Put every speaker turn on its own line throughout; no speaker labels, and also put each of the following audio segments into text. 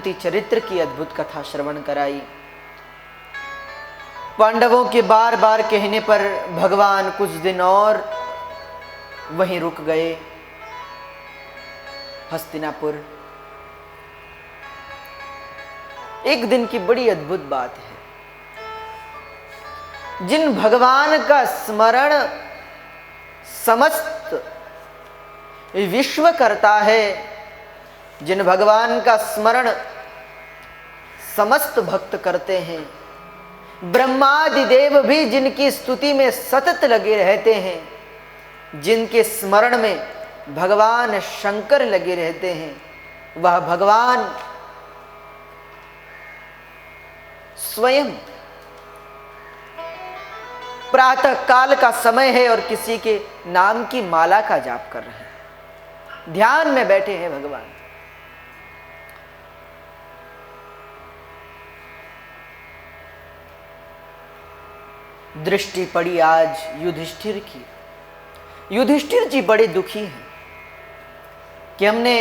चरित्र की अद्भुत कथा श्रवण कराई। पांडवों के बार बार कहने पर भगवान कुछ दिन और वहीं रुक गए हस्तिनापुर। एक दिन की बड़ी अद्भुत बात है, जिन भगवान का स्मरण समस्त विश्व करता है, जिन भगवान का स्मरण समस्त भक्त करते हैं, ब्रह्मादि देव भी जिनकी स्तुति में सतत लगे रहते हैं, जिनके स्मरण में भगवान शंकर लगे रहते हैं, वह भगवान स्वयं प्रातः काल का समय है और किसी के नाम की माला का जाप कर रहे हैं, ध्यान में बैठे हैं भगवान। दृष्टि पड़ी आज युधिष्ठिर की। युधिष्ठिर जी बड़े दुखी हैं कि हमने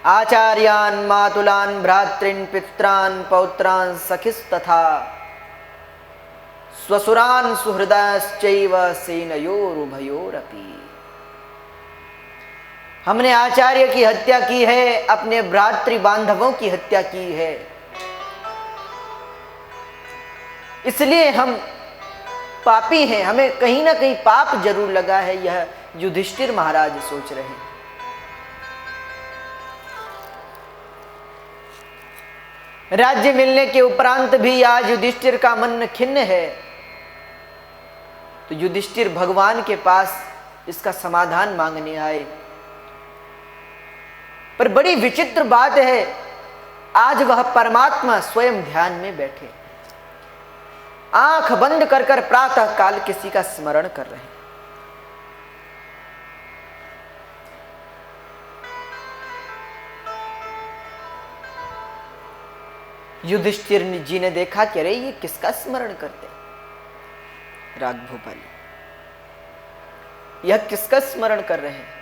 आचार्यान मातुलान भ्रातृन पित्रान पौत्रान सखिस तथा स्वसुरान सुहृदश्चैव सेनयोरुभयोरपि। हमने आचार्य की हत्या की है, अपने भ्रातृ बांधवों की हत्या की है, इसलिए हम पापी हैं, हमें कहीं ना कहीं पाप जरूर लगा है, यह युधिष्ठिर महाराज सोच रहे हैं। राज्य मिलने के उपरांत भी आज युधिष्ठिर का मन खिन्न है, तो युधिष्ठिर भगवान के पास इसका समाधान मांगने आए। पर बड़ी विचित्र बात है, आज वह परमात्मा स्वयं ध्यान में बैठे, आंख बंद कर कर प्रातः काल किसी का स्मरण कर रहे हैं। युधिष्ठिर जी ने देखा कि अरे ये किसका स्मरण करते हैं, राग भोपाली, यह किसका स्मरण कर रहे हैं।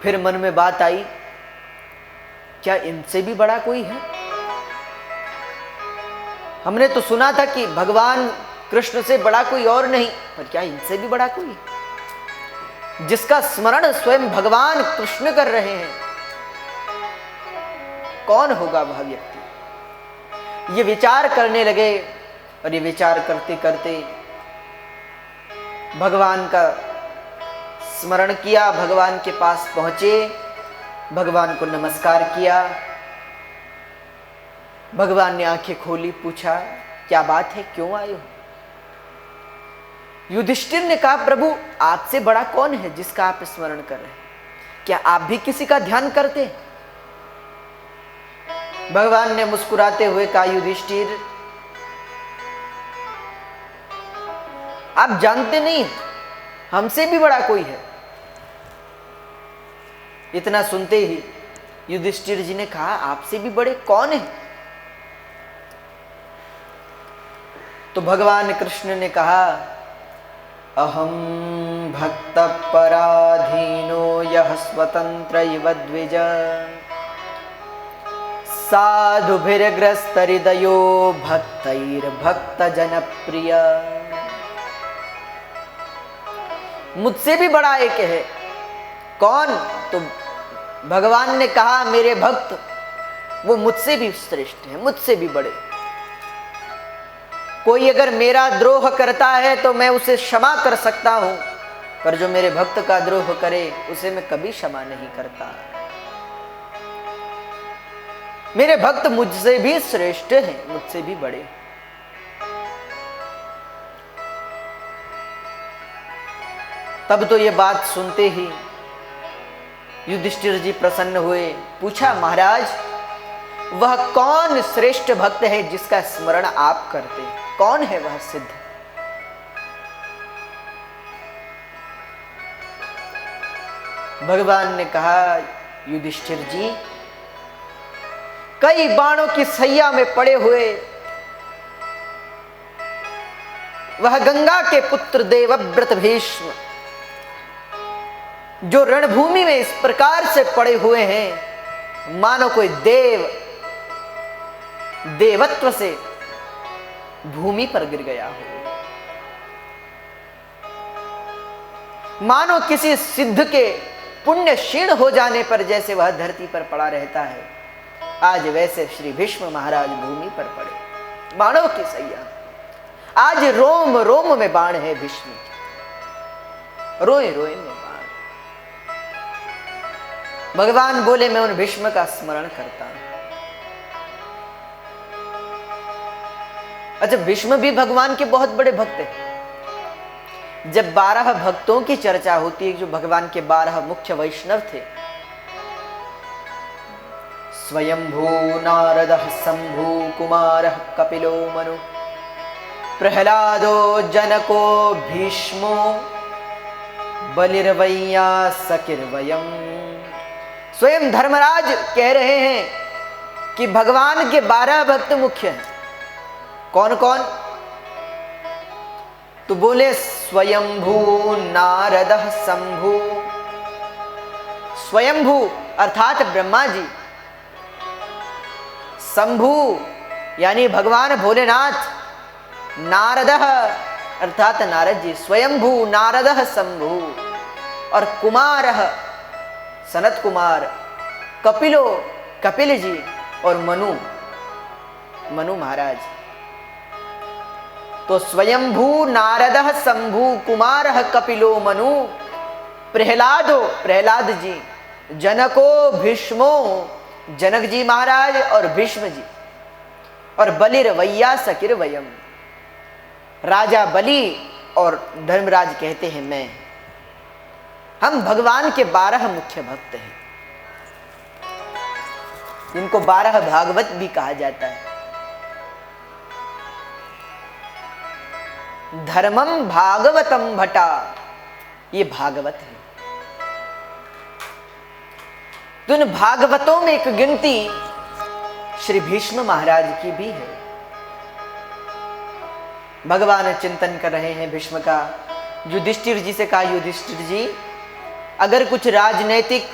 फिर मन में बात आई, क्या इनसे भी बड़ा कोई है? हमने तो सुना था कि भगवान कृष्ण से बड़ा कोई और नहीं, पर क्या इनसे भी बड़ा कोई है जिसका स्मरण स्वयं भगवान कृष्ण कर रहे हैं? कौन होगा वह व्यक्ति? ये विचार करने लगे और ये विचार करते करते भगवान का स्मरण किया, भगवान के पास पहुंचे, भगवान को नमस्कार किया। भगवान ने आंखें खोली, पूछा क्या बात है, क्यों आए हो? युधिष्ठिर ने कहा प्रभु आपसे बड़ा कौन है जिसका आप स्मरण कर रहे हैं? क्या आप भी किसी का ध्यान करते हैं? भगवान ने मुस्कुराते हुए कहा युधिष्ठिर आप जानते नहीं, हमसे भी बड़ा कोई है। इतना सुनते ही युधिष्ठिर जी ने कहा आपसे भी बड़े कौन है? तो भगवान कृष्ण ने कहा अहम भक्त पराधीनो यः स्वतंत्र इव द्विज साधुभिर्ग्रस्त हृदयो भक्तैर्भक्त जनप्रिय। मुझसे भी बड़ा एक है। कौन? तो भगवान ने कहा मेरे भक्त, वो मुझसे भी श्रेष्ठ है, मुझसे भी बड़े। कोई अगर मेरा द्रोह करता है तो मैं उसे क्षमा कर सकता हूं, पर जो मेरे भक्त का द्रोह करे उसे मैं कभी क्षमा नहीं करता। मेरे भक्त मुझसे भी श्रेष्ठ हैं, मुझसे भी बड़े। तब तो ये बात सुनते ही युधिष्ठिर जी प्रसन्न हुए। पूछा महाराज वह कौन श्रेष्ठ भक्त है जिसका स्मरण आप करते? कौन है वह सिद्ध? भगवान ने कहा युधिष्ठिर जी कई बाणों की सैया में पड़े हुए वह गंगा के पुत्र देवव्रत भीष्म जो रणभूमि में इस प्रकार से पड़े हुए हैं, मानो कोई देवत्व से भूमि पर गिर गया हो, मानो किसी सिद्ध के पुण्य क्षीण हो जाने पर जैसे वह धरती पर पड़ा रहता है, आज वैसे श्री भीष्म महाराज भूमि पर पड़े, बाणों की सैया। आज रोम रोम में बाण है भीष्म, रोए रोए में बाण। भगवान बोले मैं उन भीष्म का स्मरण करता हूं। अच्छा, भीष्म भी भगवान के बहुत बड़े भक्त हैं। जब 12 भक्तों की चर्चा होती है, जो भगवान के 12 मुख्य वैष्णव थे, स्वयंभू नारदः शंभू कुमारः कपिलो मनु प्रहलादो जनको भीष्मो बलिर्वैया सकिर्वयम्। स्वयं धर्मराज कह रहे हैं कि भगवान के 12 भक्त मुख्य हैं। कौन कौन? तो बोले स्वयंभू नारदः शंभू। स्वयंभू अर्थात ब्रह्मा जी, शंभू यानी भगवान भोलेनाथ, नारदः अर्थात नारद जी। स्वयंभू नारदः शंभू और कुमारः सनत कुमार, कपिलो कपिल जी और मनु महाराज। तो स्वयंभू नारदः शंभू कुमारः कपिलो मनु प्रहलाद जी, जनको भीष्मो जनक जी महाराज और भीष्म जी, और बलिर्वैया सकिर्वयम् राजा बलि और धर्मराज कहते हैं मैं। हम भगवान के 12 मुख्य भक्त हैं, जिनको 12 भागवत भी कहा जाता है। धर्मम भागवतम भटा, ये भागवत है। तो इन भागवतों में एक गिनती श्री भीष्म महाराज की भी है। भगवान चिंतन कर रहे हैं भीष्म का। युधिष्ठिर जी से कहा, युधिष्ठिर जी अगर कुछ राजनैतिक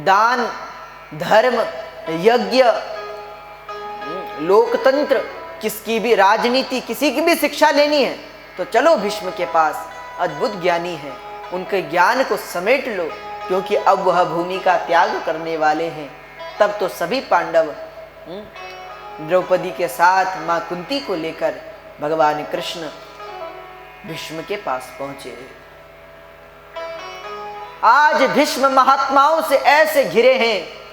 दान, धर्म, यज्ञ, लोकतंत्र, किसकी भी राजनीति, किसी की भी शिक्षा लेनी है तो चलो भीष्म के पास, अद्भुत ज्ञानी है, उनके ज्ञान को समेट लो, क्योंकि अब वह भूमि का त्याग करने वाले हैं। तब तो सभी पांडव द्रौपदी के साथ मां कुंती को लेकर भगवान कृष्ण भीष्म के पास पहुंचे। आज भीष्म महात्माओं से ऐसे घिरे हैं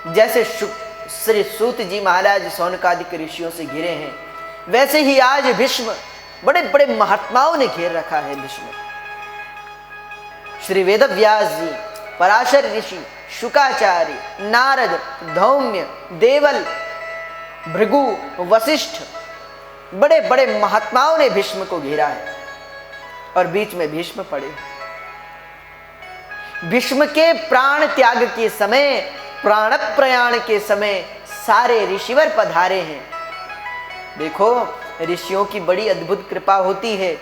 जैसे श्री सूत जी महाराज सौनकादिक ऋषियों से घिरे हैं, वैसे ही आज भीष्म बड़े बड़े महात्माओं ने घेर रखा है। भीष्म श्री वेदव्यास जी, पराशर ऋषि, शुकाचार्य, नारद, धौम्य, देवल, भृगु, वशिष्ठ, बड़े बड़े महात्माओं ने भीष्म को घेरा है और बीच में भीष्म पड़े। भीष्म के प्राण त्याग के समय, प्राण प्रयाण के समय सारे ऋषिवर पधारे हैं। देखो ऋषियों की बड़ी अद्भुत कृपा होती है।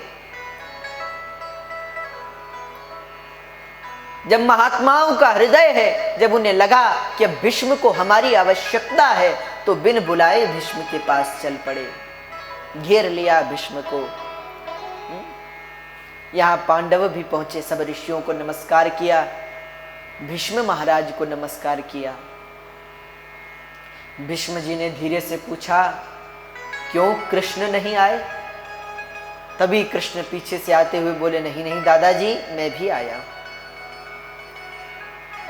जब महात्माओं का हृदय है, जब उन्हें लगा कि अब भीष्म को हमारी आवश्यकता है, तो बिन बुलाए भीष्म के पास चल पड़े, घेर लिया भीष्म को। यहां पांडव भी पहुंचे, सब ऋषियों को नमस्कार किया, भीष्म महाराज को नमस्कार किया। भीष्म जी ने धीरे से पूछा, क्यों कृष्ण नहीं आए? तभी कृष्ण पीछे से आते हुए बोले, नहीं नहीं दादाजी, मैं भी आया।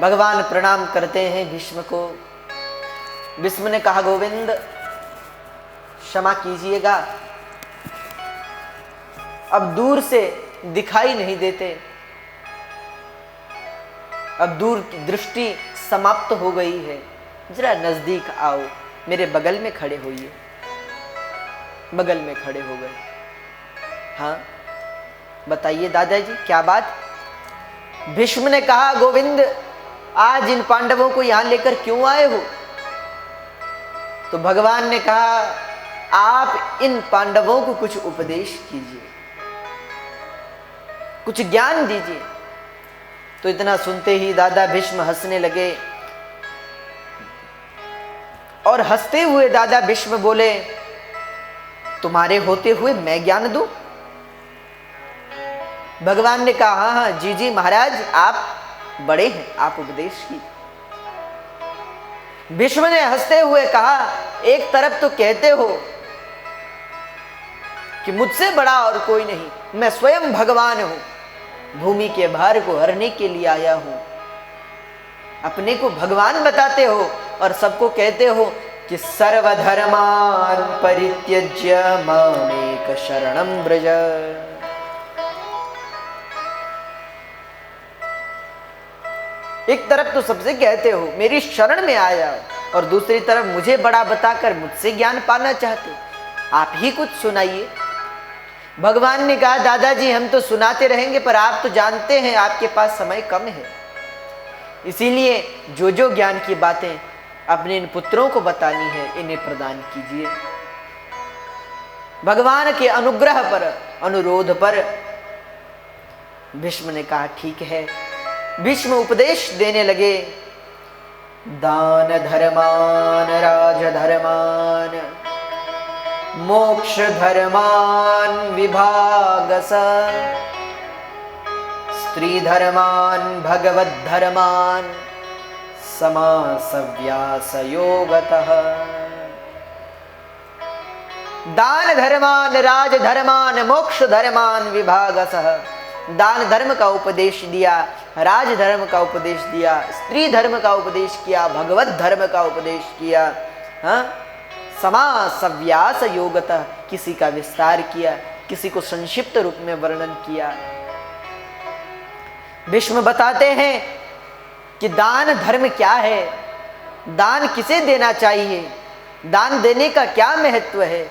भगवान प्रणाम करते हैं भीष्म को। भीष्म ने कहा, गोविंद क्षमा कीजिएगा, अब दूर से दिखाई नहीं देते, अब दूर की दृष्टि समाप्त हो गई है, जरा नजदीक आओ, मेरे बगल में खड़े होइए। बगल में खड़े हो गए। हाँ बताइए दादाजी क्या बात? भीष्म ने कहा, गोविंद आज इन पांडवों को यहां लेकर क्यों आए हो? तो भगवान ने कहा, आप इन पांडवों को कुछ उपदेश कीजिए, कुछ ज्ञान दीजिए। तो इतना सुनते ही दादा भीष्म हंसने लगे और हंसते हुए दादा भीष्म बोले, तुम्हारे होते हुए मैं ज्ञान दूं? भगवान ने कहा, हाँ हाँ जी जी महाराज, आप बड़े हैं, आप उपदेश की। भीष्म ने हंसते हुए कहा, एक तरफ तो कहते हो कि मुझसे बड़ा और कोई नहीं, मैं स्वयं भगवान हूं, भूमि के भार को हरने के लिए आया हूं। अपने को भगवान बताते हो और सबको कहते हो कि सर्वधर्मान परित्यज्य मामेक शरणं व्रज। एक तरफ तो सबसे कहते हो मेरी शरण में आ जाओ, और दूसरी तरफ मुझे बड़ा बताकर मुझसे ज्ञान पाना चाहते हो। आप ही कुछ सुनाइए। भगवान ने कहा, दादाजी हम तो सुनाते रहेंगे, पर आप तो जानते हैं आपके पास समय कम है, इसीलिए जो जो ज्ञान की बातें अपने इन पुत्रों को बतानी है इन्हें प्रदान कीजिए। भगवान के अनुग्रह पर, अनुरोध पर भीष्म ने कहा, ठीक है। भीष्म उपदेश देने लगे, दान धर्मान राजधर्मान मोक्ष धर्मान विभागस स्त्री धर्मान भगवत धर्मान समासव्यास योगतः। दान धर्मान राजधर्मान मोक्ष धर्मान विभागसः। दान धर्म का उपदेश दिया, राज धर्म का उपदेश दिया, स्त्री धर्म का उपदेश किया, भगवत धर्म का उपदेश किया। हाँ, समासव्यास योगतः, किसी का विस्तार किया, किसी को संक्षिप्त रूप में वर्णन किया। भीष्म बताते हैं कि दान धर्म क्या है, दान किसे देना चाहिए, दान देने का क्या महत्व है।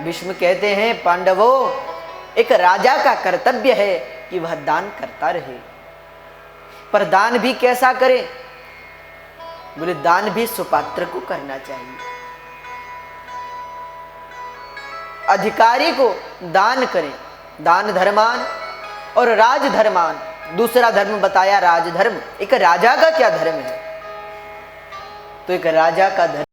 भीष्म कहते हैं, पांडवों, एक राजा का कर्तव्य है कि वह दान करता रहे, पर दान भी कैसा करे? बोले, दान भी सुपात्र को करना चाहिए। अधिकारी को दान करें, दान धर्मान और राज धर्मान। दूसरा धर्म बताया राजधर्म। एक राजा का क्या धर्म है? तो एक राजा का धर्म